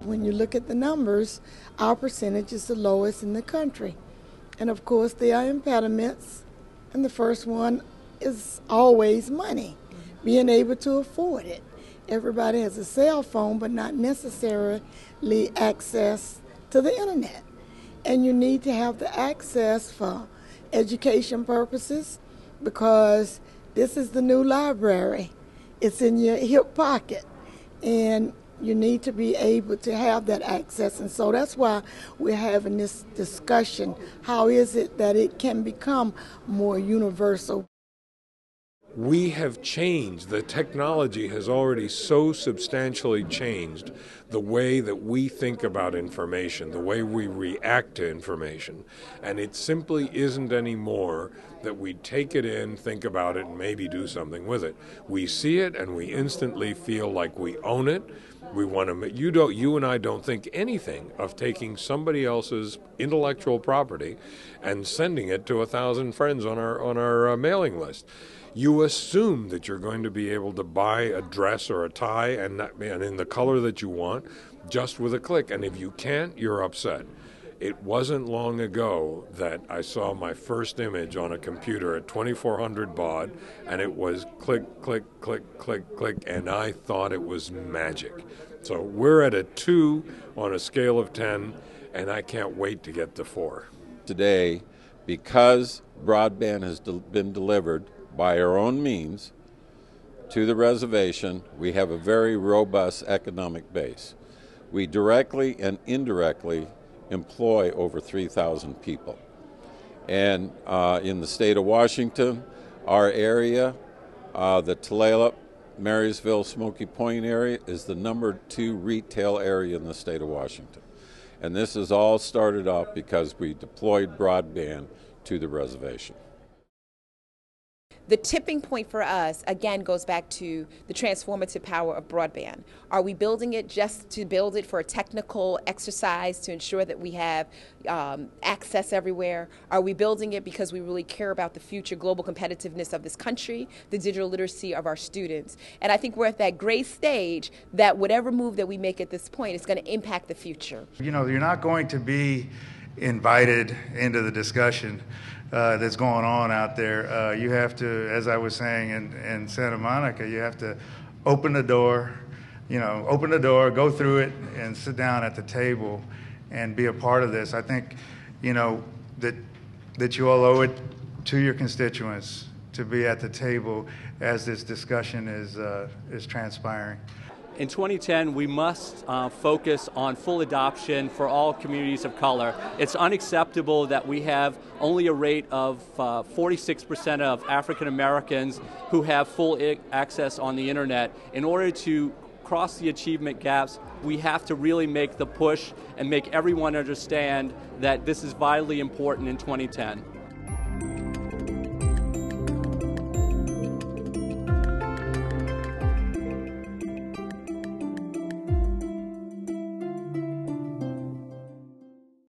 when you look at the numbers, our percentage is the lowest in the country. And of course, there are impediments, and the first one is always money, being able to afford it. Everybody has a cell phone, but not necessarily access to the internet. And you need to have the access for education purposes, because this is the new library. It's in your hip pocket, and you need to be able to have that access. And so that's why we're having this discussion. How is it that it can become more universal? We have changed. The technology has already so substantially changed the way that we think about information, the way we react to information. And it simply isn't anymore that we take it in, think about it, and maybe do something with it. We see it and we instantly feel like we own it. We want to. You and I don't think anything of taking somebody else's intellectual property and sending it to 1,000 friends on our mailing list. You assume that you're going to be able to buy a dress or a tie and in the color that you want just with a click. And if you can't, you're upset. It wasn't long ago that I saw my first image on a computer at 2400 baud, and it was click, click, click, click, click, and I thought it was magic. So we're at a 2 on a scale of 10, and I can't wait to get to 4. Today, because broadband has been delivered by our own means to the reservation, we have a very robust economic base. We directly and indirectly employ over 3,000 people. And in the state of Washington, our area, the Tulalip, Marysville, Smoky Point area, is the #2 retail area in the state of Washington. And this is all started off because we deployed broadband to the reservation. The tipping point for us, again, goes back to the transformative power of broadband. Are we building it just to build it for a technical exercise to ensure that we have access everywhere? Are we building it because we really care about the future global competitiveness of this country, the digital literacy of our students? And I think we're at that great stage that whatever move that we make at this point is going to impact the future. You know, you're not going to be invited into the discussion that's going on out there. You have to, as I was saying in Santa Monica, you have to open the door, go through it and sit down at the table and be a part of this. I think, that you all owe it to your constituents to be at the table as this discussion is transpiring. In 2010, we must focus on full adoption for all communities of color. It's unacceptable that we have only a rate of 46% of African Americans who have full access on the internet. In order to cross the achievement gaps, we have to really make the push and make everyone understand that this is vitally important in 2010.